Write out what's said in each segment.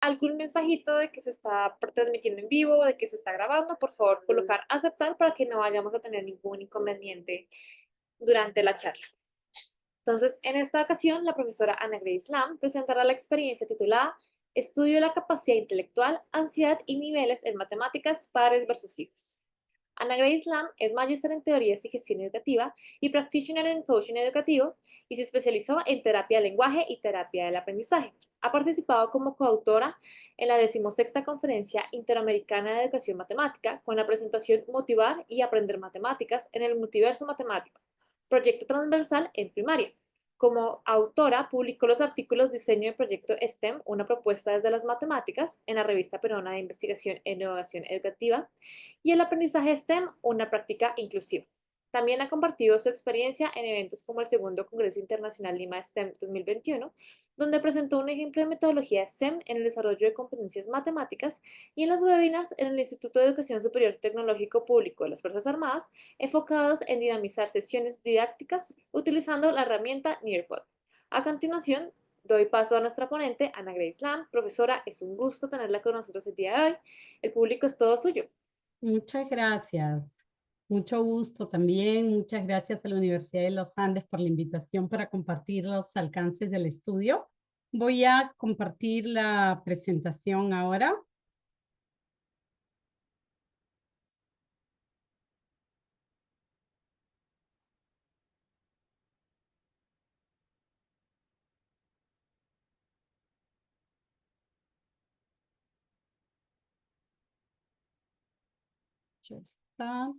algún mensajito de que se está transmitiendo en vivo, de que se está grabando, por favor colocar aceptar para que no vayamos a tener ningún inconveniente durante la charla. Entonces, en esta ocasión, la profesora Ana Grace Lam presentará la experiencia titulada Estudio de la capacidad intelectual, ansiedad y niveles en matemáticas, padres versus hijos. Ana Grace Lam es magíster en teorías y gestión educativa y practitioner en coaching educativo y se especializó en terapia del lenguaje y terapia del aprendizaje. Ha participado como coautora en la 16ª Conferencia Interamericana de Educación Matemática con la presentación Motivar y Aprender Matemáticas en el Multiverso Matemático, proyecto transversal en primaria. Como autora, publicó los artículos Diseño de Proyecto STEM, una propuesta desde las matemáticas, en la revista peruana de investigación e innovación educativa, y el aprendizaje STEM, una práctica inclusiva. También ha compartido su experiencia en eventos como el Segundo Congreso Internacional Lima STEM 2021, donde presentó un ejemplo de metodología STEM en el desarrollo de competencias matemáticas y en los webinars en el Instituto de Educación Superior Tecnológico Público de las Fuerzas Armadas, enfocados en dinamizar sesiones didácticas utilizando la herramienta Nearpod. A continuación, doy paso a nuestra ponente, Ana Grace Lam. Profesora, es un gusto tenerla con nosotros el día de hoy. El público es todo suyo. Muchas gracias. Mucho gusto también. Muchas gracias a la Universidad de los Andes por la invitación para compartir los alcances del estudio. Voy a compartir la presentación ahora. Ya está.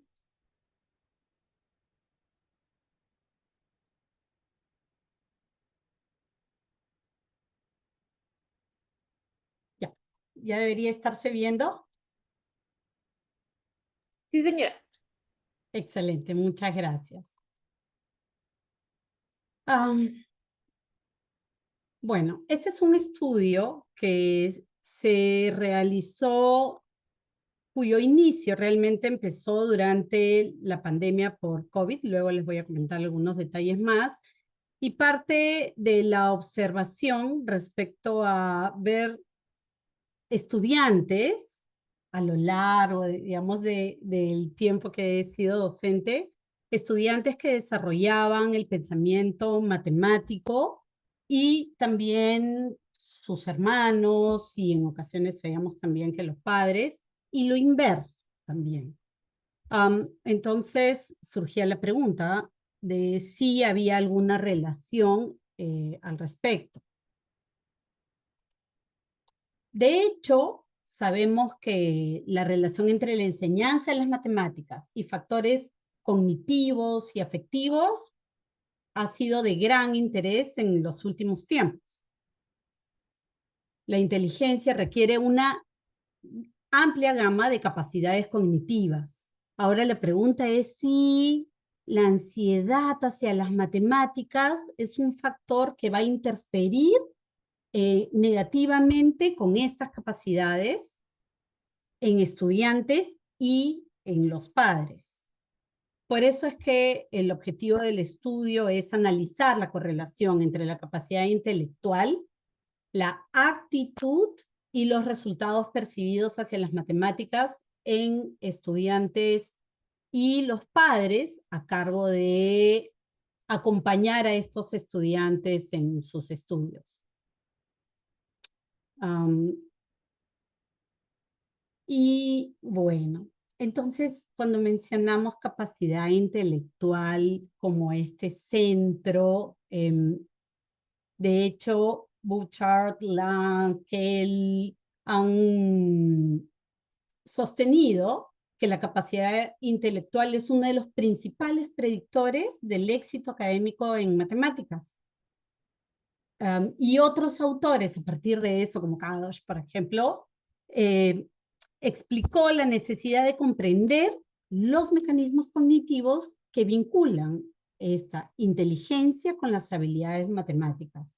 Ya, ya debería estarse viendo. Sí, señora. Excelente, muchas gracias. Am, bueno, este es un estudio que se realizó, cuyo inicio realmente empezó durante la pandemia por COVID. Luego les voy a comentar algunos detalles más. Y parte de la observación respecto a ver estudiantes a lo largo, digamos, del tiempo que he sido docente, estudiantes que desarrollaban el pensamiento matemático y también sus hermanos y en ocasiones veíamos también que los padres y lo inverso también. Entonces surgía la pregunta de si había alguna relación al respecto. De hecho, sabemos que la relación entre la enseñanza de las matemáticas y factores cognitivos y afectivos ha sido de gran interés en los últimos tiempos. La inteligencia requiere una amplia gama de capacidades cognitivas. Ahora la pregunta es si la ansiedad hacia las matemáticas es un factor que va a interferir negativamente con estas capacidades en estudiantes y en los padres. Por eso es que el objetivo del estudio es analizar la correlación entre la capacidad intelectual, la actitud y los resultados percibidos hacia las matemáticas en estudiantes y los padres a cargo de acompañar a estos estudiantes en sus estudios. Y bueno, entonces cuando mencionamos capacidad intelectual como este centro, de hecho, Bouchard, Lang, Kell han sostenido que la capacidad intelectual es uno de los principales predictores del éxito académico en matemáticas. Y otros autores, a partir de eso, como Kadosh, por ejemplo, eh, explicó la necesidad de comprender los mecanismos cognitivos que vinculan esta inteligencia con las habilidades matemáticas.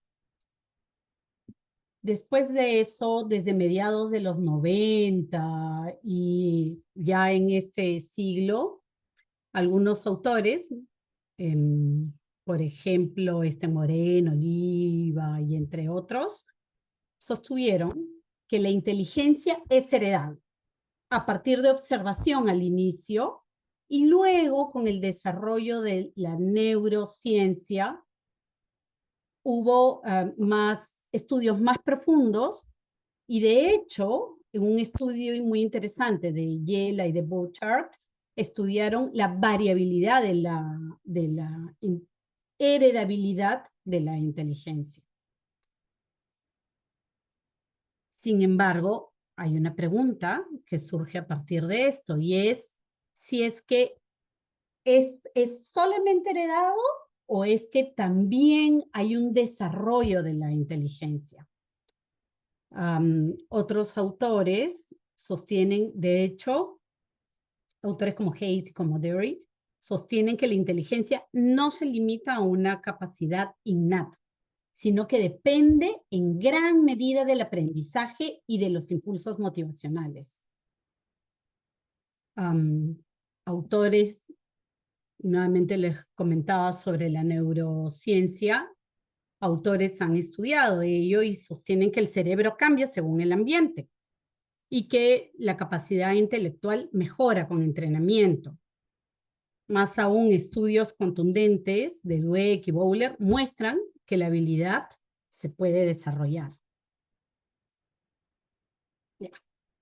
Después de eso, desde mediados de los 90 y ya en este siglo, algunos autores, por ejemplo, Moreno, Oliva y entre otros, sostuvieron que la inteligencia es heredada a partir de observación al inicio y luego con el desarrollo de la neurociencia hubo más estudios más profundos y de hecho, en un estudio muy interesante de Yela y de Burchard, estudiaron la variabilidad de la heredabilidad de la inteligencia. Sin embargo, hay una pregunta que surge a partir de esto y es si es que es solamente heredado o es que también hay un desarrollo de la inteligencia. Otros autores sostienen, de hecho, autores como Hayes y como Derry, sostienen que la inteligencia no se limita a una capacidad innata, sino que depende en gran medida del aprendizaje y de los impulsos motivacionales. Autores, nuevamente les comentaba sobre la neurociencia, autores han estudiado ello y sostienen que el cerebro cambia según el ambiente y que la capacidad intelectual mejora con entrenamiento. Más aún, estudios contundentes de Dweck y Bowler muestran que la habilidad se puede desarrollar.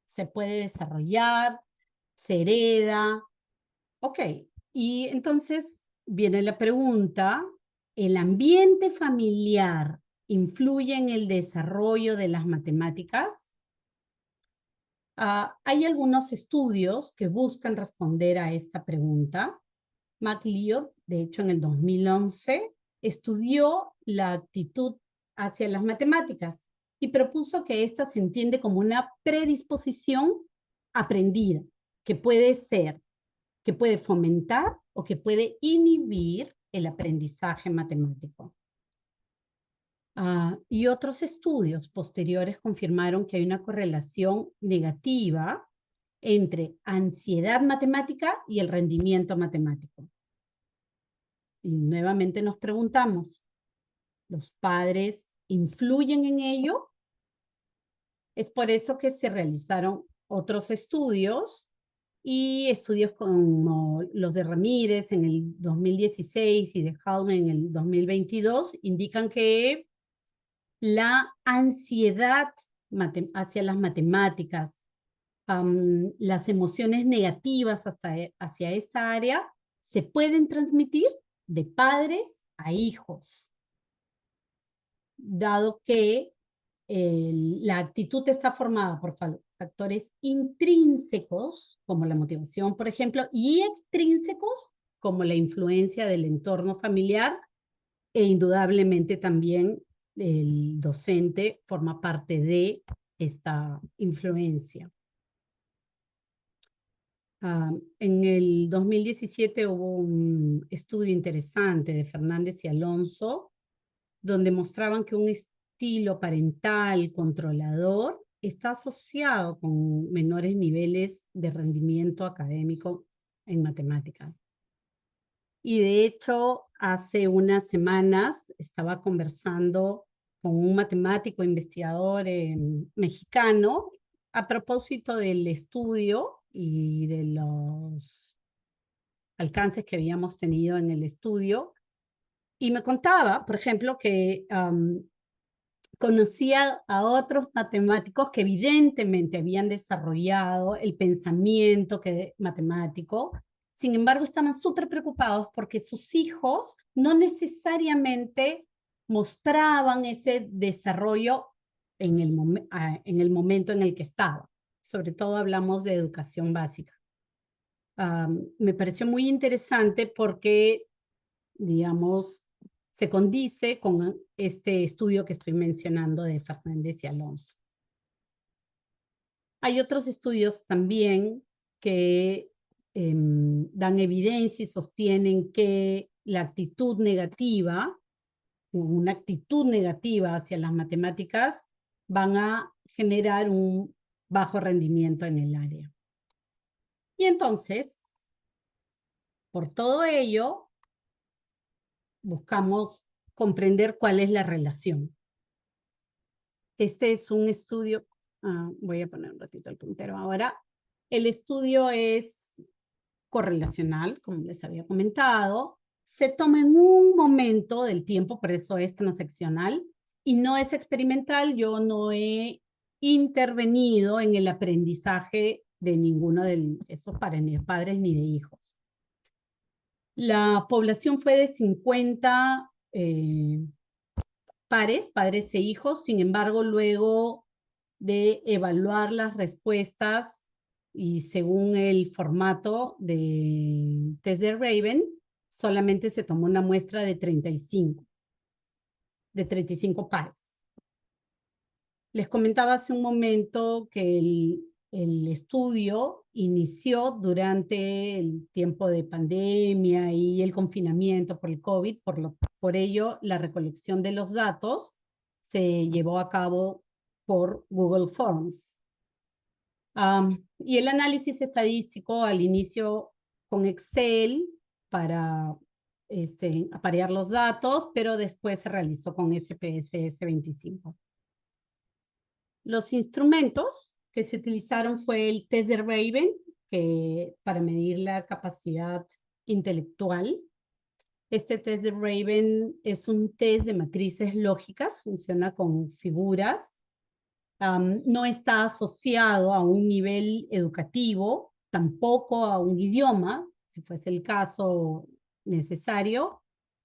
Se puede desarrollar, se hereda. Ok, y entonces viene la pregunta, ¿el ambiente familiar influye en el desarrollo de las matemáticas? Hay algunos estudios que buscan responder a esta pregunta. MacLeod, de hecho, en el 2011, estudió la actitud hacia las matemáticas y propuso que ésta se entiende como una predisposición aprendida, que puede fomentar o que puede inhibir el aprendizaje matemático. Y otros estudios posteriores confirmaron que hay una correlación negativa entre ansiedad matemática y el rendimiento matemático. Y nuevamente nos preguntamos, ¿los padres influyen en ello? Es por eso que se realizaron otros estudios y estudios como los de Ramírez en el 2016 y de Halme en el 2022 indican que la ansiedad hacia las matemáticas, las emociones negativas hacia esta área se pueden transmitir de padres a hijos, dado que la actitud está formada por factores intrínsecos, como la motivación, por ejemplo, y extrínsecos, como la influencia del entorno familiar, e indudablemente también el docente forma parte de esta influencia. En el 2017 hubo un estudio interesante de Fernández y Alonso, donde mostraban que un estilo parental controlador está asociado con menores niveles de rendimiento académico en matemáticas. Y de hecho, hace unas semanas estaba conversando con un matemático investigador mexicano a propósito del estudio y de los alcances que habíamos tenido en el estudio. Y me contaba, por ejemplo, que conocía a otros matemáticos que evidentemente habían desarrollado el pensamiento matemático. Sin embargo, estaban súper preocupados porque sus hijos no necesariamente mostraban ese desarrollo en el momento en el que estaba. Sobre todo hablamos de educación básica. Me pareció muy interesante porque, digamos, se condice con este estudio que estoy mencionando de Fernández y Alonso. Hay otros estudios también que dan evidencia y sostienen que la actitud negativa, una actitud negativa hacia las matemáticas, van a generar un bajo rendimiento en el área. Y entonces, por todo ello, buscamos comprender cuál es la relación. Este es un estudio, Voy a poner un ratito el puntero ahora. El estudio es correlacional, como les había comentado. Se toma en un momento del tiempo, por eso es transaccional, y no es experimental. Yo no he intervenido en el aprendizaje de ninguno de esos padres, ni de padres ni de hijos. La población fue de 50 padres e hijos. Sin embargo, luego de evaluar las respuestas y según el formato de test de Raven, solamente se tomó una muestra de 35 pares. Les comentaba hace un momento que el estudio inició durante el tiempo de pandemia y el confinamiento por el COVID, por ello la recolección de los datos se llevó a cabo por Google Forms. Y el análisis estadístico al inicio con Excel para aparear los datos, pero después se realizó con SPSS 25. Los instrumentos que se utilizaron fue el test de Raven, que para medir la capacidad intelectual. Este test de Raven es un test de matrices lógicas, funciona con figuras. No está asociado a un nivel educativo, tampoco a un idioma, si fuese el caso necesario.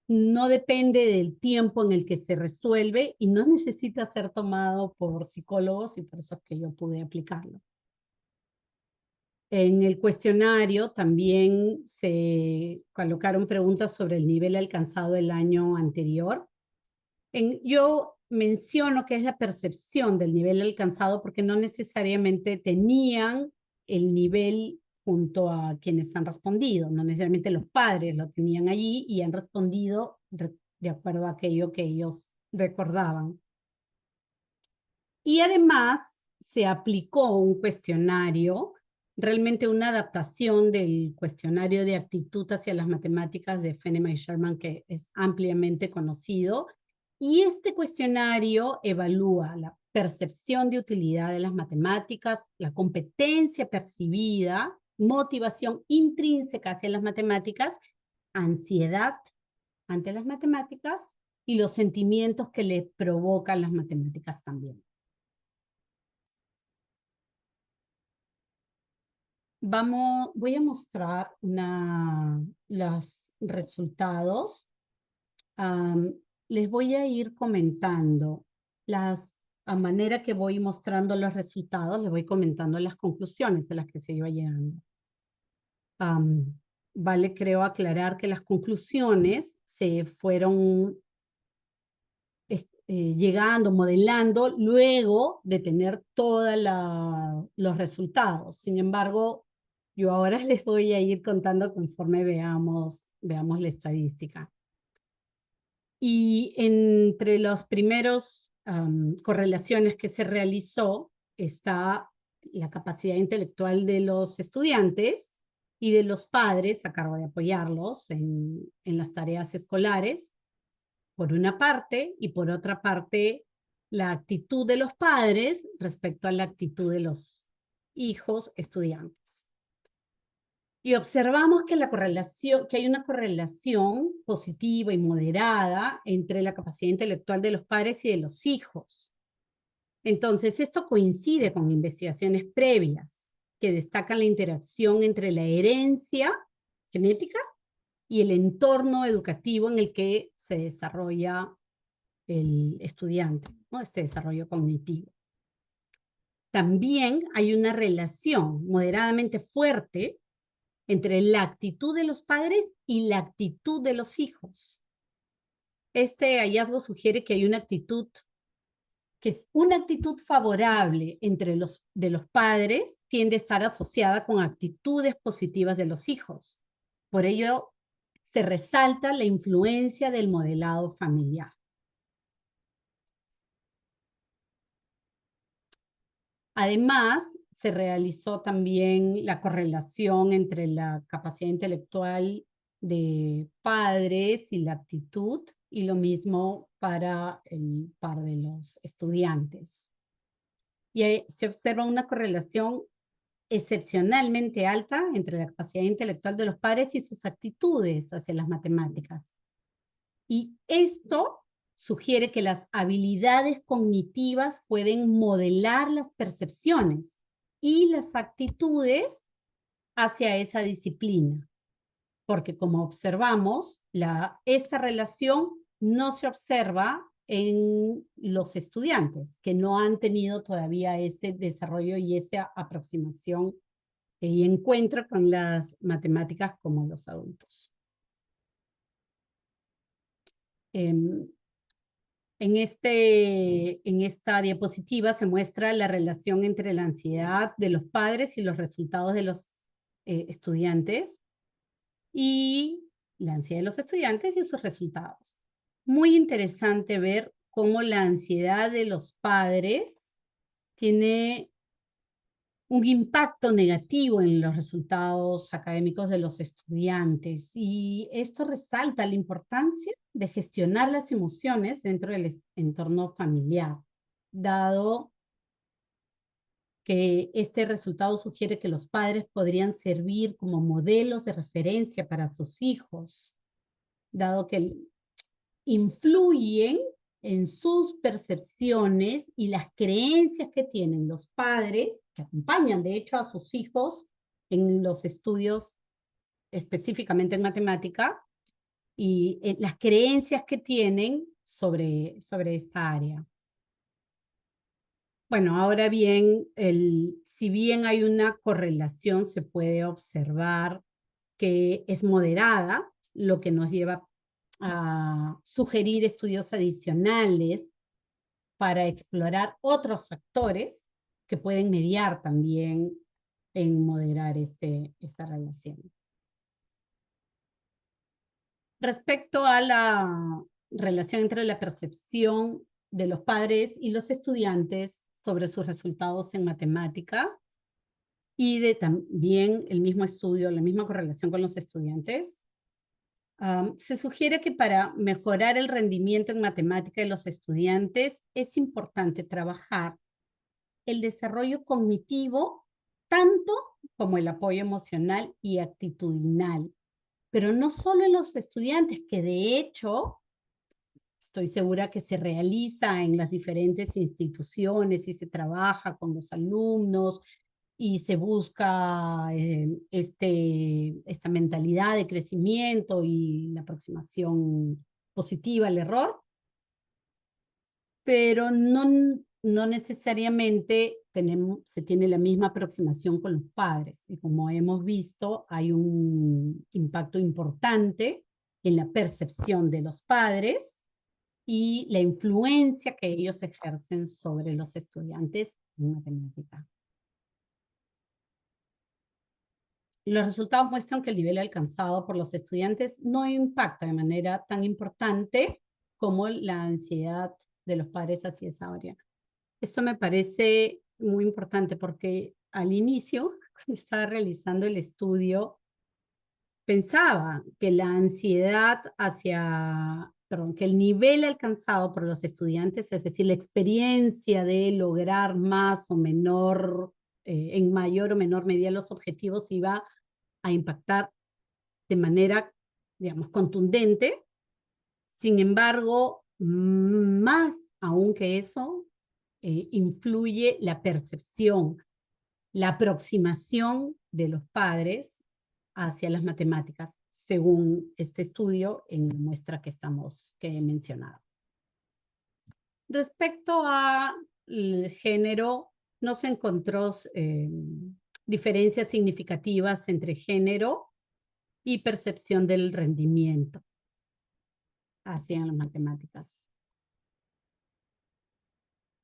No depende del tiempo en el que se resuelve y no necesita ser tomado por psicólogos, y por eso es que yo pude aplicarlo. En el cuestionario también se colocaron preguntas sobre el nivel alcanzado el año anterior. Yo menciono que es la percepción del nivel alcanzado porque no necesariamente tenían el nivel junto a quienes han respondido, no necesariamente los padres lo tenían allí y han respondido de acuerdo a aquello que ellos recordaban. Y además se aplicó un cuestionario, realmente una adaptación del cuestionario de actitud hacia las matemáticas de Feynman y Sherman, que es ampliamente conocido. Y este cuestionario evalúa la percepción de utilidad de las matemáticas, la competencia percibida, motivación intrínseca hacia las matemáticas, ansiedad ante las matemáticas y los sentimientos que le provocan las matemáticas también. Voy a mostrar los resultados. Les voy a ir comentando a manera que voy mostrando los resultados, les voy comentando las conclusiones a las que se iba llegando. Vale, creo aclarar que las conclusiones se fueron llegando, modelando, luego de tener todos los resultados. Sin embargo, yo ahora les voy a ir contando conforme veamos la estadística. Y entre los primeros correlaciones que se realizó está la capacidad intelectual de los estudiantes y de los padres a cargo de apoyarlos en las tareas escolares, por una parte, y por otra parte, la actitud de los padres respecto a la actitud de los hijos estudiantes. Y observamos que hay una correlación positiva y moderada entre la capacidad intelectual de los padres y de los hijos. Entonces, esto coincide con investigaciones previas que destacan la interacción entre la herencia genética y el entorno educativo en el que se desarrolla el estudiante, ¿no? Este desarrollo cognitivo. También hay una relación moderadamente fuerte entre la actitud de los padres y la actitud de los hijos. Este hallazgo sugiere que hay una actitud favorable de los padres tiende a estar asociada con actitudes positivas de los hijos. Por ello, se resalta la influencia del modelado familiar. Además, se realizó también la correlación entre la capacidad intelectual de padres y la actitud, y lo mismo para el par de los estudiantes. y se observa una correlación excepcionalmente alta entre la capacidad intelectual de los padres y sus actitudes hacia las matemáticas. Y esto sugiere que las habilidades cognitivas pueden modelar las percepciones y las actitudes hacia esa disciplina. Porque como observamos, esta relación no se observa en los estudiantes que no han tenido todavía ese desarrollo y esa aproximación y encuentro con las matemáticas como los adultos. En esta diapositiva se muestra la relación entre la ansiedad de los padres y los resultados de los estudiantes y la ansiedad de los estudiantes y sus resultados. Muy interesante ver cómo la ansiedad de los padres tiene un impacto negativo en los resultados académicos de los estudiantes. Y esto resalta la importancia de gestionar las emociones dentro del entorno familiar, dado que este resultado sugiere que los padres podrían servir como modelos de referencia para sus hijos, dado que influyen en sus percepciones y las creencias que tienen los padres, que acompañan de hecho a sus hijos en los estudios específicamente en matemática, y las creencias que tienen sobre esta área. Bueno, ahora bien, si bien hay una correlación, se puede observar que es moderada, lo que nos lleva a sugerir estudios adicionales para explorar otros factores que pueden mediar también en moderar esta relación. Respecto a la relación entre la percepción de los padres y los estudiantes sobre sus resultados en matemática y de también el mismo estudio, la misma correlación con los estudiantes, se sugiere que para mejorar el rendimiento en matemática de los estudiantes es importante trabajar el desarrollo cognitivo tanto como el apoyo emocional y actitudinal, pero no solo en los estudiantes, que de hecho estoy segura que se realiza en las diferentes instituciones y se trabaja con los alumnos y se busca esta mentalidad de crecimiento y la aproximación positiva al error, pero no necesariamente se tiene la misma aproximación con los padres. Y como hemos visto, hay un impacto importante en la percepción de los padres y la influencia que ellos ejercen sobre los estudiantes en matemática. Los resultados muestran que el nivel alcanzado por los estudiantes no impacta de manera tan importante como la ansiedad de los padres hacia esa área. Esto me parece muy importante porque al inicio, cuando estaba realizando el estudio, pensaba que la ansiedad que el nivel alcanzado por los estudiantes, es decir, la experiencia de lograr más o menor, en mayor o menor medida los objetivos, iba a impactar de manera, digamos, contundente. Sin embargo, más aún que eso, influye la percepción, la aproximación de los padres hacia las matemáticas, según este estudio en la muestra que he mencionado. Respecto al género, no se encontró diferencias significativas entre género y percepción del rendimiento hacia las matemáticas.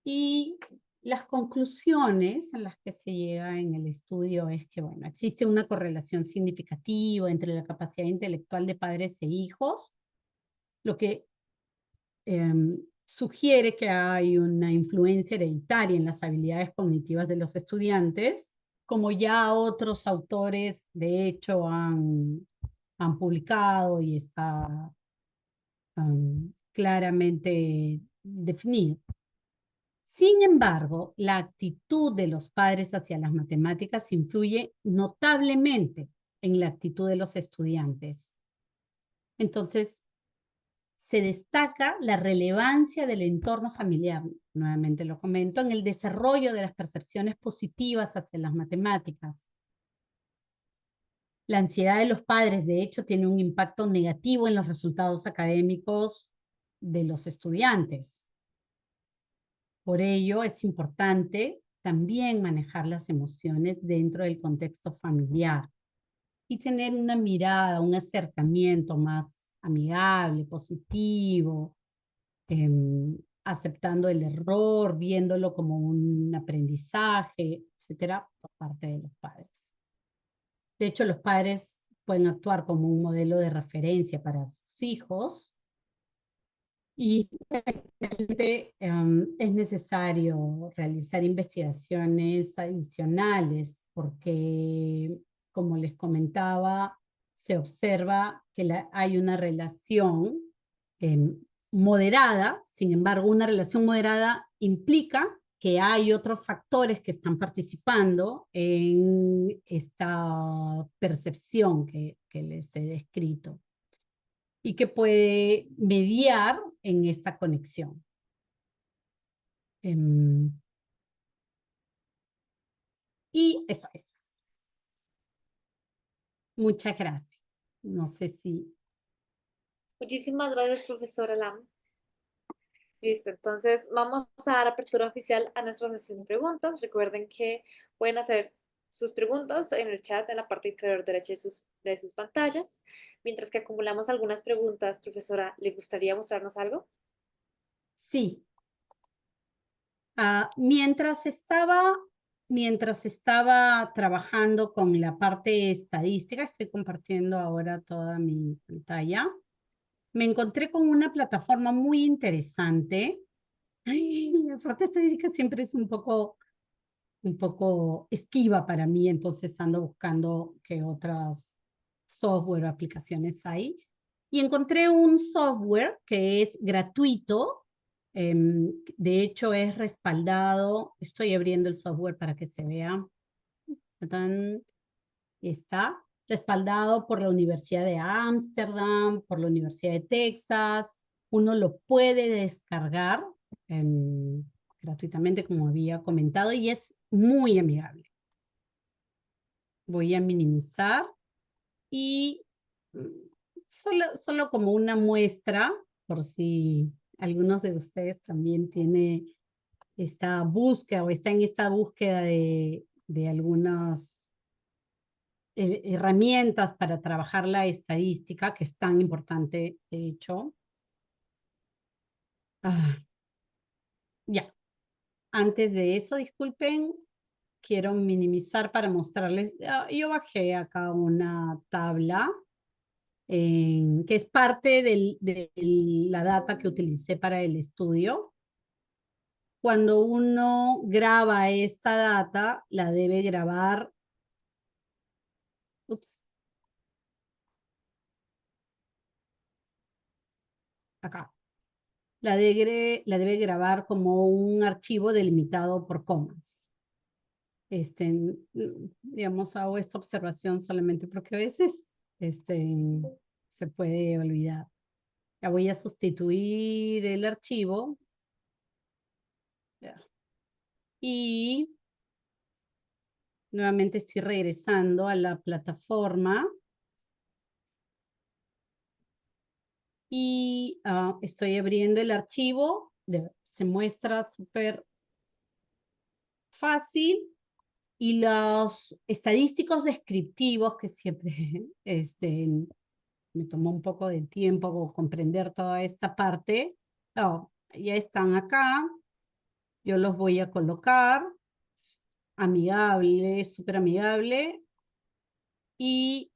Y las conclusiones a las que se llega en el estudio es que, bueno, existe una correlación significativa entre la capacidad intelectual de padres e hijos, lo que sugiere que hay una influencia hereditaria en las habilidades cognitivas de los estudiantes, como ya otros autores de hecho han publicado y está claramente definido. Sin embargo, la actitud de los padres hacia las matemáticas influye notablemente en la actitud de los estudiantes. Entonces, se destaca la relevancia del entorno familiar, nuevamente lo comento, en el desarrollo de las percepciones positivas hacia las matemáticas. La ansiedad de los padres, de hecho, tiene un impacto negativo en los resultados académicos de los estudiantes. Por ello, es importante también manejar las emociones dentro del contexto familiar y tener una mirada, un acercamiento más amigable, positivo, aceptando el error, viéndolo como un aprendizaje, etcétera, por parte de los padres. De hecho, los padres pueden actuar como un modelo de referencia para sus hijos y es necesario realizar investigaciones adicionales porque, como les comentaba, se observa que hay una relación moderada. Sin embargo, una relación moderada implica que hay otros factores que están participando en esta percepción que les he descrito y que puede mediar en esta conexión. Y eso es. Muchas gracias. No sé si... Muchísimas gracias, profesora Lam. Listo, entonces vamos a dar apertura oficial a nuestra sesión de preguntas. Recuerden que pueden hacer sus preguntas en el chat en la parte inferior derecha de sus pantallas. Mientras que acumulamos algunas preguntas, profesora, ¿le gustaría mostrarnos algo? Sí. Mientras estaba trabajando con la parte estadística, estoy compartiendo ahora toda mi pantalla, me encontré con una plataforma muy interesante. Ay, la parte estadística siempre es un poco esquiva para mí, entonces ando buscando qué otras software o aplicaciones hay. Y encontré un software que es gratuito, de hecho es respaldado, estoy abriendo el software para que se vea, está respaldado por la Universidad de Ámsterdam, por la Universidad de Texas, uno lo puede descargar gratuitamente, como había comentado, y es muy amigable. Voy a minimizar y solo como una muestra, por si algunos de ustedes también tiene esta búsqueda o está en esta búsqueda de algunas herramientas para trabajar la estadística, que es tan importante, de hecho. Ya, antes de eso, disculpen, quiero minimizar para mostrarles. Yo bajé acá una tabla que es parte de la data que utilicé para el estudio. Cuando uno graba esta data, la debe grabar. Ups, acá. La debe grabar como un archivo delimitado por comas. Digamos, hago esta observación solamente porque a veces se puede olvidar. Ya voy a sustituir el archivo. Ya. Y nuevamente estoy regresando a la plataforma. Y estoy abriendo el archivo. Se muestra súper fácil. Y los estadísticos descriptivos, que siempre me tomó un poco de tiempo comprender toda esta parte, ya están acá. Yo los voy a colocar. Amigable, súper amigable. Y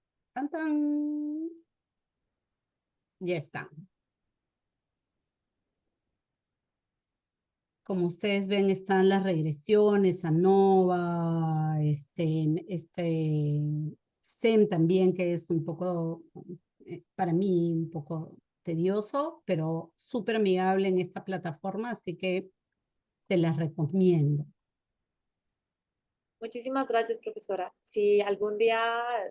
ya están. Como ustedes ven, están las regresiones, ANOVA, SEM también, que es un poco, para mí, un poco tedioso, pero súper amigable en esta plataforma, así que se las recomiendo. Muchísimas gracias, profesora. Si algún día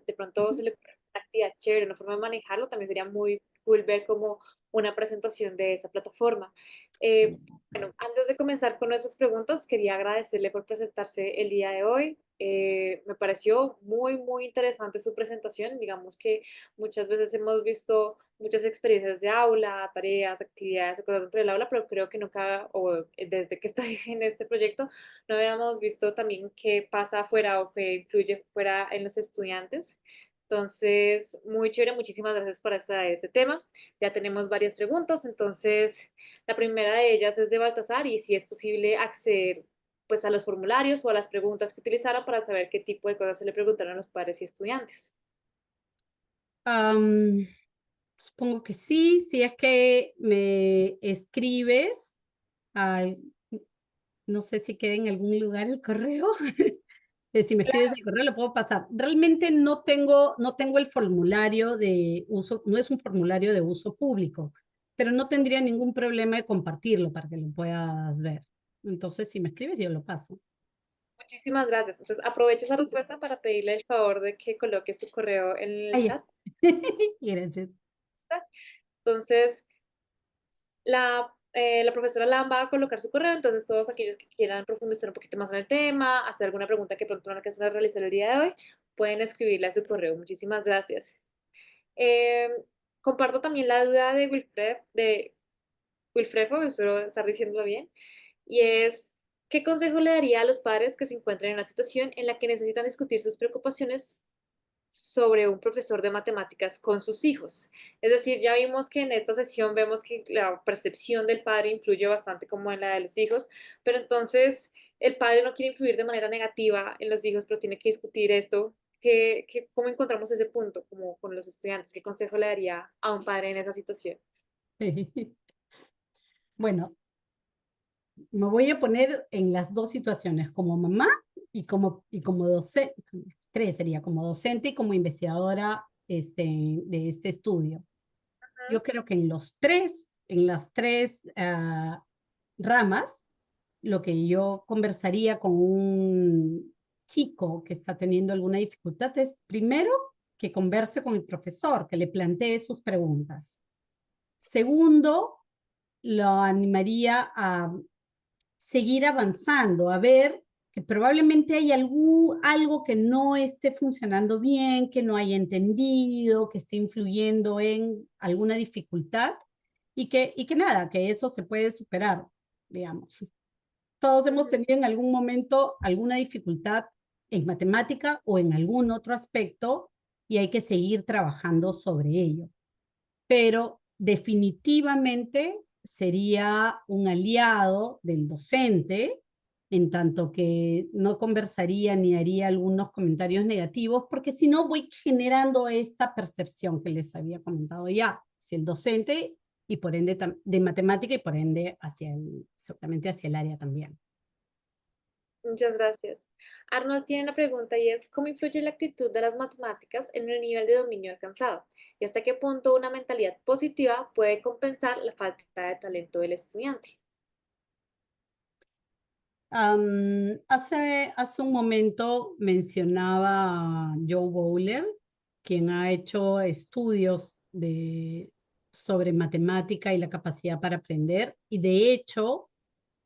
de pronto se le ocurre una actividad chévere, una forma de manejarlo, también sería muy cool ver como una presentación de esa plataforma. Eh, bueno, antes de comenzar con nuestras preguntas, quería agradecerle por presentarse el día de hoy. Me pareció muy interesante su presentación. Digamos que muchas veces hemos visto muchas experiencias de aula, tareas, actividades o cosas dentro del aula, pero creo que nunca, o desde que estoy en este proyecto, no habíamos visto también qué pasa afuera o qué influye fuera en los estudiantes. Entonces, muy chévere, muchísimas gracias por este tema. Ya tenemos varias preguntas, entonces la primera de ellas es de Baltasar y si es posible acceder pues a los formularios o a las preguntas que utilizaron para saber qué tipo de cosas se le preguntaron a los padres y estudiantes. Supongo que sí, si es que me escribes, al- no sé si queda en algún lugar el correo. Si me escribes el correo, lo puedo pasar. Realmente no tengo el formulario de uso, no es un formulario de uso público, pero no tendría ningún problema de compartirlo para que lo puedas ver. Entonces, si me escribes, yo lo paso. Muchísimas gracias. Entonces, aprovecho esa respuesta para pedirle el favor de que coloque su correo en el Ah, ya. chat. Gracias. Entonces, la profesora Lam va a colocar su correo, entonces todos aquellos que quieran profundizar un poquito más en el tema, hacer alguna pregunta que pronto no alcancen a realizar el día de hoy, pueden escribirle a su correo. Muchísimas gracias. Eh, Comparto también la duda de Wilfredo, espero estar diciéndolo bien, y es, ¿qué consejo le daría a los padres que se encuentran en una situación en la que necesitan discutir sus preocupaciones sobre un profesor de matemáticas con sus hijos? Es decir, ya vimos que en esta sesión vemos que la percepción del padre influye bastante como en la de los hijos, pero entonces el padre no quiere influir de manera negativa en los hijos, pero tiene que discutir esto. ¿Cómo encontramos ese punto como con los estudiantes? ¿Qué consejo le daría a un padre en esa situación? Bueno, me voy a poner en las dos situaciones, como mamá y como docente, tres sería, como docente y como investigadora de este estudio. Yo creo que en las tres ramas, lo que yo conversaría con un chico que está teniendo alguna dificultad es, primero, que converse con el profesor, que le plantee sus preguntas. Segundo, lo animaría a seguir avanzando, a ver que probablemente hay algo que no esté funcionando bien, que no haya entendido, que esté influyendo en alguna dificultad y que nada, que eso se puede superar, digamos. Todos hemos tenido en algún momento alguna dificultad en matemática o en algún otro aspecto y hay que seguir trabajando sobre ello. Pero definitivamente sería un aliado del docente, en tanto que no conversaría ni haría algunos comentarios negativos, porque si no voy generando esta percepción que les había comentado ya, hacia el docente y por ende de matemática y por ende seguramente hacia el área también. Muchas gracias. Arnold tiene una pregunta y es, ¿cómo influye la actitud de las matemáticas en el nivel de dominio alcanzado? ¿Y hasta qué punto una mentalidad positiva puede compensar la falta de talento del estudiante? Hace un momento mencionaba a Joe Bowler, quien ha hecho estudios sobre matemática y la capacidad para aprender, y de hecho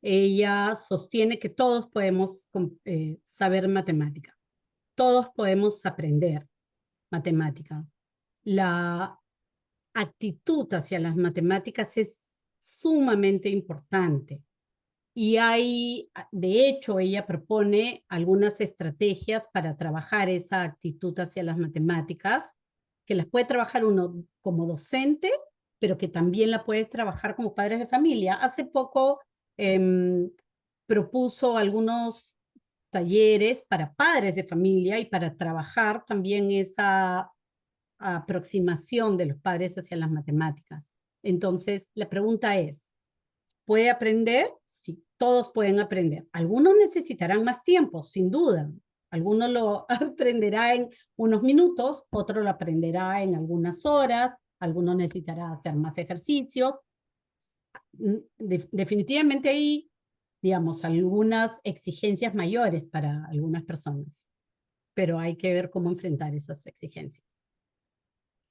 ella sostiene que todos podemos saber matemática, todos podemos aprender matemática. La actitud hacia las matemáticas es sumamente importante. Y de hecho, ella propone algunas estrategias para trabajar esa actitud hacia las matemáticas, que las puede trabajar uno como docente, pero que también la puede trabajar como padres de familia. Hace poco propuso algunos talleres para padres de familia y para trabajar también esa aproximación de los padres hacia las matemáticas. Entonces, la pregunta es, ¿puede aprender? Sí, todos pueden aprender. Algunos necesitarán más tiempo, sin duda. Algunos lo aprenderá en unos minutos, otro lo aprenderá en algunas horas, algunos necesitará hacer más ejercicios. Definitivamente ahí digamos, algunas exigencias mayores para algunas personas, pero hay que ver cómo enfrentar esas exigencias.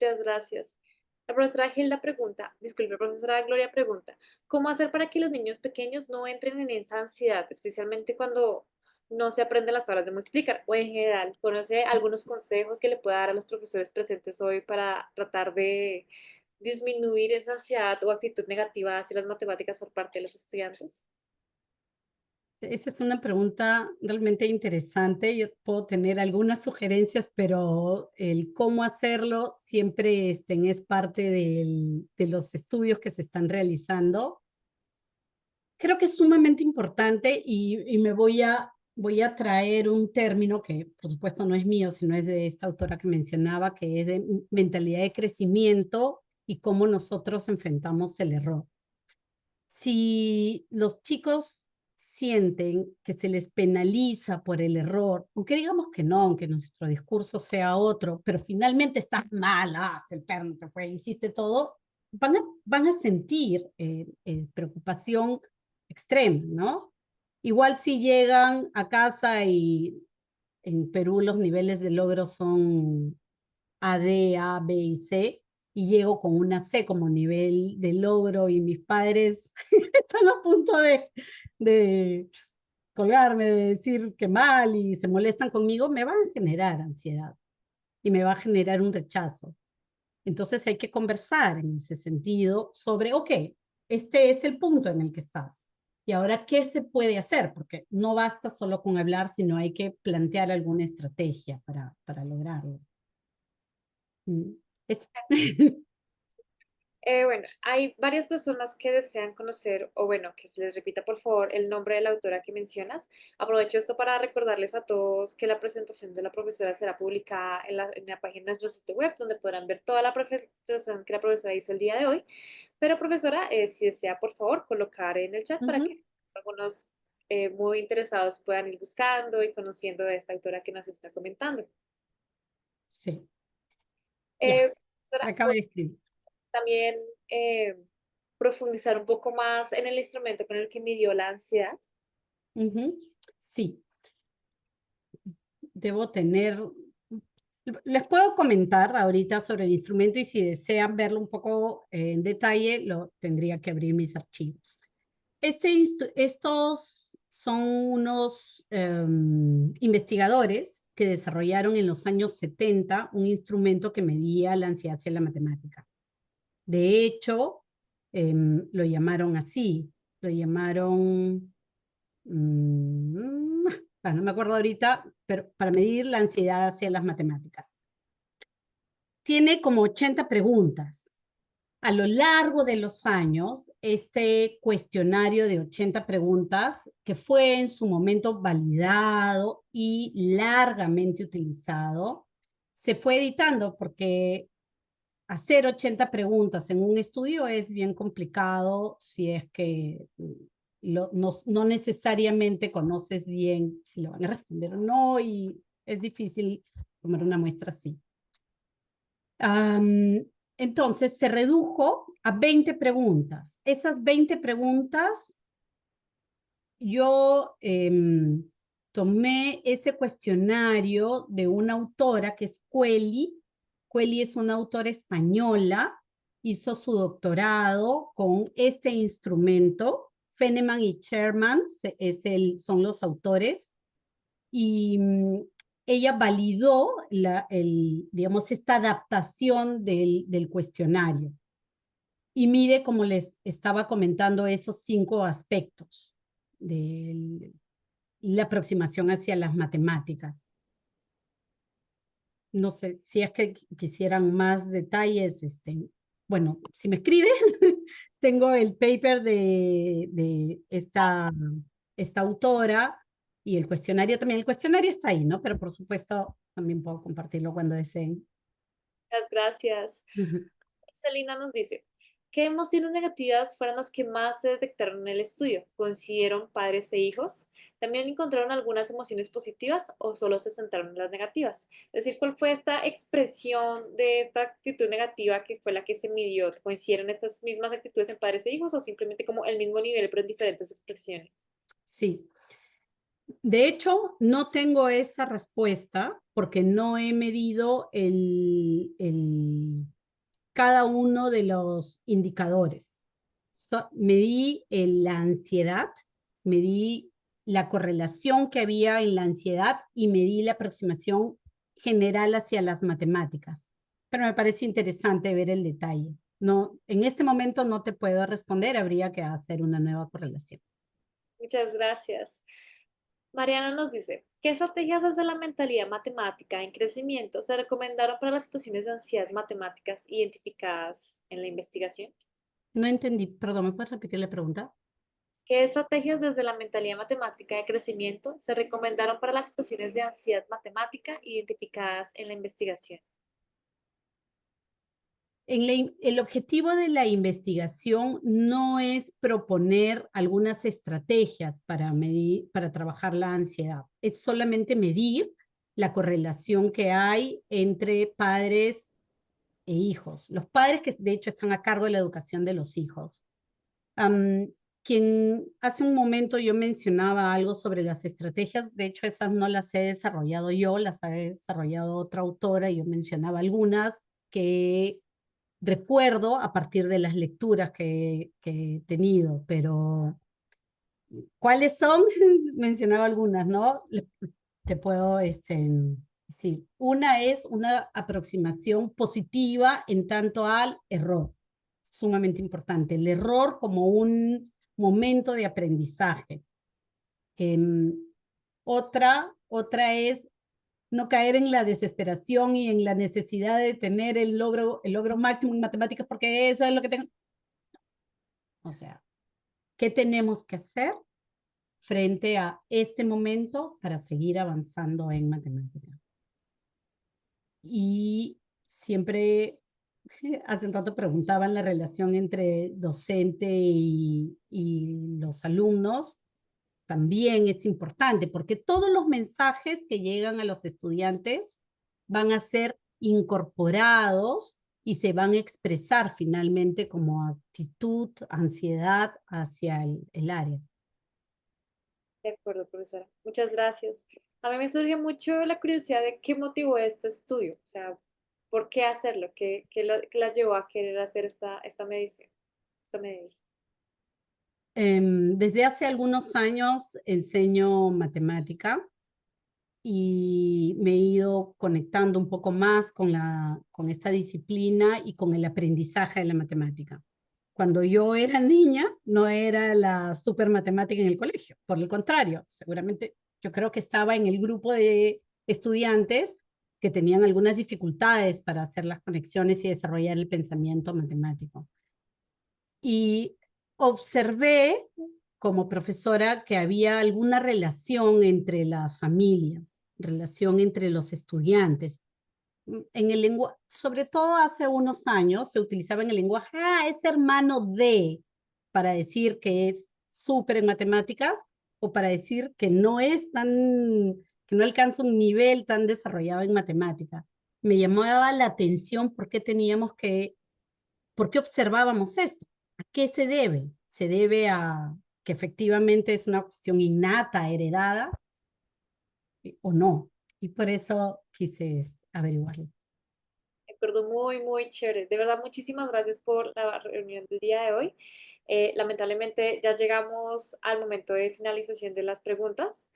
Muchas gracias. La profesora Gilda pregunta, disculpe, la profesora Gloria pregunta, ¿cómo hacer para que los niños pequeños no entren en esa ansiedad, especialmente cuando no se aprenden las tablas de multiplicar? O en general, ¿conoce algunos consejos que le pueda dar a los profesores presentes hoy para tratar de disminuir esa ansiedad o actitud negativa hacia las matemáticas por parte de los estudiantes? Esa es una pregunta realmente interesante. Yo puedo tener algunas sugerencias, pero el cómo hacerlo siempre es parte de los estudios que se están realizando. Creo que es sumamente importante y voy a traer un término que por supuesto no es mío, sino es de esta autora que mencionaba, que es de mentalidad de crecimiento y cómo nosotros enfrentamos el error. Si los chicos sienten que se les penaliza por el error, aunque digamos que no, aunque nuestro discurso sea otro, pero finalmente estás mal, hasta el perno te fue, hiciste todo, van a sentir preocupación extrema, ¿no? Igual si llegan a casa y en Perú los niveles de logro son A, D, A, B y C, y llego con una C como nivel de logro y mis padres están a punto de colgarme, de decir que mal y se molestan conmigo, me van a generar ansiedad y me va a generar un rechazo. Entonces hay que conversar en ese sentido sobre, ok, este es el punto en el que estás. Y ahora, ¿qué se puede hacer? Porque no basta solo con hablar, sino hay que plantear alguna estrategia para lograrlo. Eso. Bueno, hay varias personas que desean conocer, o bueno, que se les repita por favor el nombre de la autora que mencionas. Aprovecho esto para recordarles a todos que la presentación de la profesora será publicada en la página de nuestro sitio web, donde podrán ver toda la presentación que la profesora hizo el día de hoy. Pero profesora, si desea por favor colocar en el chat para Ujú. que algunos muy interesados puedan ir buscando y conociendo de esta autora que nos está comentando. Sí, ya, Profesora, acabo de escribir. también eh, profundizar un poco más en el instrumento con el que midió la ansiedad. Ujú. Sí, debo tener, les puedo comentar ahorita sobre el instrumento y si desean verlo un poco en detalle, lo tendría que abrir mis archivos. Estos son unos investigadores que desarrollaron en los años 70 un instrumento que medía la ansiedad hacia la matemática. De hecho, lo llamaron así, lo llamaron, no me acuerdo ahorita, pero para medir la ansiedad hacia las matemáticas. Tiene como 80 preguntas. A lo largo de los años, este cuestionario de 80 preguntas, que fue en su momento validado y largamente utilizado, se fue editando porque hacer 80 preguntas en un estudio es bien complicado si es que no necesariamente conoces bien si lo van a responder o no y es difícil tomar una muestra así. Entonces se redujo a 20 preguntas. Esas 20 preguntas, yo tomé ese cuestionario de una autora que es Cueli. Cueli es una autora española, hizo su doctorado con este instrumento. Feneman y Sherman son los autores y ella validó digamos, esta adaptación del cuestionario. Y mire, como les estaba comentando, esos 5 aspectos de la aproximación hacia las matemáticas. No sé si es que quisieran más detalles. Bueno, si me escriben, tengo el paper de esta autora y el cuestionario también. El cuestionario está ahí, ¿no? Pero por supuesto también puedo compartirlo cuando deseen. Muchas gracias. Ujú. Celina nos dice, ¿qué emociones negativas fueron las que más se detectaron en el estudio? ¿Coincidieron padres e hijos? ¿También encontraron algunas emociones positivas o solo se centraron en las negativas? Es decir, ¿cuál fue esta expresión de esta actitud negativa que fue la que se midió? ¿Coincidieron estas mismas actitudes en padres e hijos o simplemente como el mismo nivel pero en diferentes expresiones? Sí. De hecho, no tengo esa respuesta porque no he medido cada uno de los indicadores. Medí la ansiedad, medí la correlación que había en la ansiedad y medí la aproximación general hacia las matemáticas. Pero me parece interesante ver el detalle. No, en este momento no te puedo responder, habría que hacer una nueva correlación. Muchas gracias. Mariana nos dice, ¿qué estrategias desde la mentalidad matemática en crecimiento se recomendaron para las situaciones de ansiedad matemáticas identificadas en la investigación? No entendí, perdón, ¿me puedes repetir la pregunta? ¿Qué estrategias desde la mentalidad matemática de crecimiento se recomendaron para las situaciones de ansiedad matemática identificadas en la investigación? El objetivo de la investigación no es proponer algunas estrategias para medir, para trabajar la ansiedad, es solamente medir la correlación que hay entre padres e hijos. Los padres que de hecho están a cargo de la educación de los hijos. Am, quien hace un momento yo mencionaba algo sobre las estrategias, de hecho esas no las he desarrollado yo, las ha desarrollado otra autora, y yo mencionaba algunas que recuerdo a partir de las lecturas que he tenido, pero ¿cuáles son? Mencionaba algunas, ¿no? Te puedo decir. Una es una aproximación positiva en tanto al error, sumamente importante. El error como un momento de aprendizaje. Em, otra es no caer en la desesperación y en la necesidad de tener el logro máximo en matemáticas porque eso es lo que tengo. O sea, ¿qué tenemos que hacer frente a este momento para seguir avanzando en matemáticas? Y siempre, hace un rato preguntaban la relación entre docente y los alumnos. También es importante porque todos los mensajes que llegan a los estudiantes van a ser incorporados y se van a expresar finalmente como actitud, ansiedad hacia el área. De acuerdo, profesora. Muchas gracias. A mí me surge mucho la curiosidad de qué motivó este estudio, o sea, ¿por qué hacerlo? ¿Qué la llevó a querer hacer esta medición, esta medida? Desde hace algunos años enseño matemática y me he ido conectando un poco más con esta disciplina y con el aprendizaje de la matemática. Cuando yo era niña, no era la super matemática en el colegio, por el contrario, seguramente yo creo que estaba en el grupo de estudiantes que tenían algunas dificultades para hacer las conexiones y desarrollar el pensamiento matemático. Y observé como profesora que había alguna relación entre las familias, relación entre los estudiantes. En el lenguaje, sobre todo hace unos años, se utilizaba en el lenguaje, es hermano de, para decir que es súper en matemáticas o para decir que no es tan, que no alcanza un nivel tan desarrollado en matemática. Me llamaba la atención por qué observábamos esto. ¿A qué se debe? ¿Se debe a que efectivamente es una cuestión innata, heredada, o no? Y por eso quise averiguarlo. De acuerdo, muy, muy chévere. De verdad, muchísimas gracias por la reunión del día de hoy. Lamentablemente ya llegamos al momento de finalización de las preguntas.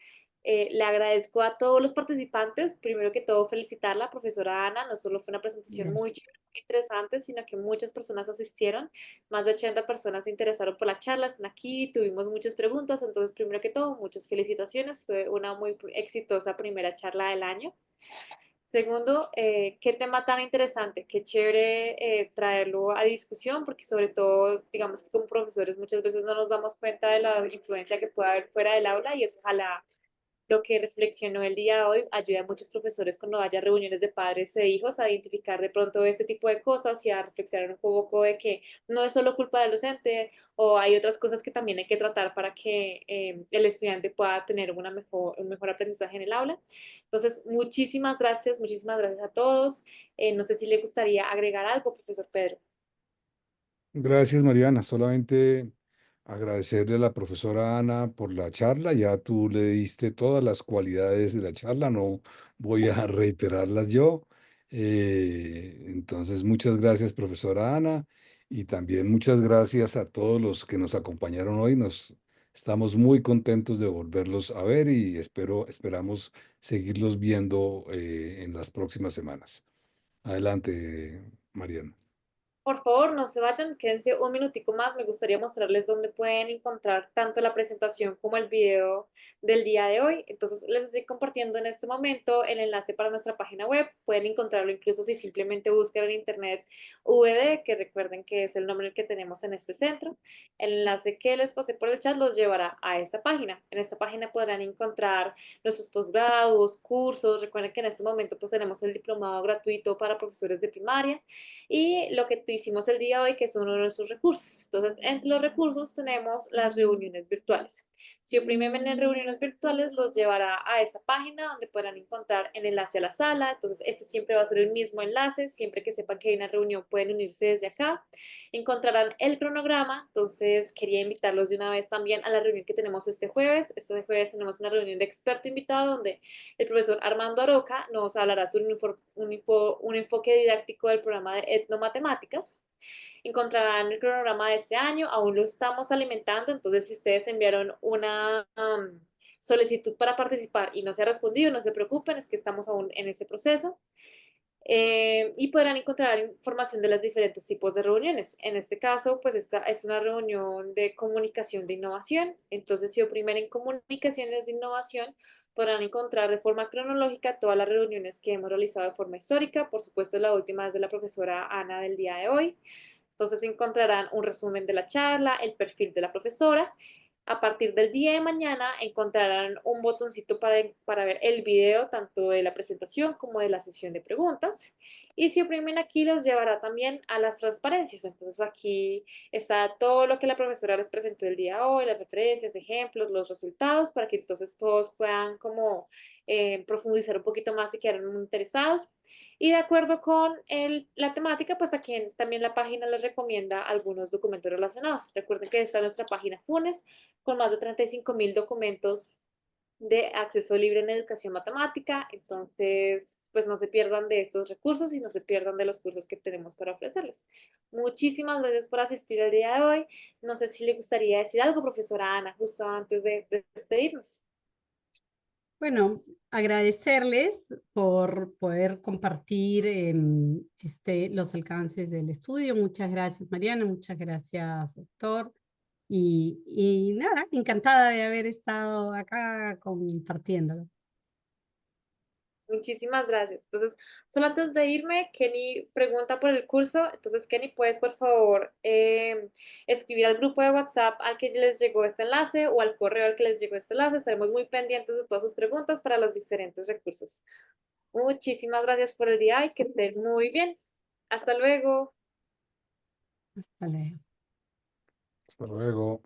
Le agradezco a todos los participantes. Primero que todo, felicitar a la profesora Ana. No solo fue una presentación muy Gracias. chévere, muy interesante, sino que muchas personas asistieron. Más de 80 personas se interesaron por la charla, están aquí, tuvimos muchas preguntas. Entonces, primero que todo, muchas felicitaciones. Fue una muy exitosa primera charla del año. Segundo, qué tema tan interesante, qué chévere traerlo a discusión, porque sobre todo, digamos que como profesores muchas veces no nos damos cuenta de la influencia que puede haber fuera del aula y eso ojalá lo que reflexionó el día de hoy ayuda a muchos profesores cuando haya reuniones de padres e hijos a identificar de pronto este tipo de cosas y a reflexionar un poco de que no es solo culpa del docente o hay otras cosas que también hay que tratar para que el estudiante pueda tener un mejor aprendizaje en el aula. Entonces, muchísimas gracias a todos. No sé si le gustaría agregar algo, profesor Pedro. Gracias, Mariana. Solamente agradecerle a la profesora Ana por la charla. Ya tú le diste todas las cualidades de la charla, no voy a reiterarlas yo. Entonces, muchas gracias, profesora Ana, y también muchas gracias a todos los que nos acompañaron hoy. Estamos muy contentos de volverlos a ver y esperamos seguirlos viendo en las próximas semanas. Adelante, Mariana. Por favor, no se vayan, quédense un minutico más. Me gustaría mostrarles dónde pueden encontrar tanto la presentación como el video del día de hoy. Entonces, les estoy compartiendo en este momento el enlace para nuestra página web. Pueden encontrarlo incluso si simplemente buscan en internet VD, que recuerden que es el nombre que tenemos en este centro. El enlace que les pasé por el chat los llevará a esta página. En esta página podrán encontrar nuestros posgrados, cursos. Recuerden que en este momento pues tenemos el diplomado gratuito para profesores de primaria y lo que hicimos el día de hoy, que es uno de nuestros recursos. Entonces, entre los recursos tenemos las reuniones virtuales. Si oprimen en reuniones virtuales, los llevará a esta página donde podrán encontrar el enlace a la sala. Entonces, este siempre va a ser el mismo enlace. Siempre que sepan que hay una reunión, pueden unirse desde acá. Encontrarán el cronograma. Entonces, quería invitarlos de una vez también a la reunión que tenemos este jueves. Este jueves tenemos una reunión de experto invitado donde el profesor Armando Aroca nos hablará sobre un enfoque didáctico del programa de etnomatemáticas. Encontrarán el cronograma de este año, aún lo estamos alimentando, entonces si ustedes enviaron una solicitud para participar y no se ha respondido, no se preocupen, es que estamos aún en ese proceso. Y podrán encontrar información de los diferentes tipos de reuniones. En este caso, pues esta es una reunión de comunicación de innovación. Entonces, si oprimen en comunicaciones de innovación, podrán encontrar de forma cronológica todas las reuniones que hemos realizado de forma histórica. Por supuesto, la última es de la profesora Ana del día de hoy. Entonces encontrarán un resumen de la charla, el perfil de la profesora. A partir del día de mañana encontrarán un botoncito para ver el video tanto de la presentación como de la sesión de preguntas. Y si oprimen aquí los llevará también a las transparencias. Entonces aquí está todo lo que la profesora les presentó el día de hoy, las referencias, ejemplos, los resultados, para que entonces todos puedan como profundizar un poquito más si quieren interesados. Y de acuerdo con la temática, pues aquí también la página les recomienda algunos documentos relacionados. Recuerden que está nuestra página FUNES con más de 35.000 documentos de acceso libre en educación matemática. Entonces, pues no se pierdan de estos recursos y no se pierdan de los cursos que tenemos para ofrecerles. Muchísimas gracias por asistir el día de hoy. No sé si le gustaría decir algo, profesora Ana, justo antes de despedirnos. Bueno, agradecerles por poder compartir los alcances del estudio. Muchas gracias, Mariana. Muchas gracias, doctor. Y nada, encantada de haber estado acá compartiéndolo. Muchísimas gracias. Entonces, solo antes de irme, Kenny pregunta por el curso. Entonces, Kenny, ¿puedes por favor escribir al grupo de WhatsApp al que les llegó este enlace o al correo al que les llegó este enlace? Estaremos muy pendientes de todas sus preguntas para los diferentes recursos. Muchísimas gracias por el día y que estén muy bien. Hasta luego. Hasta luego. Hasta luego.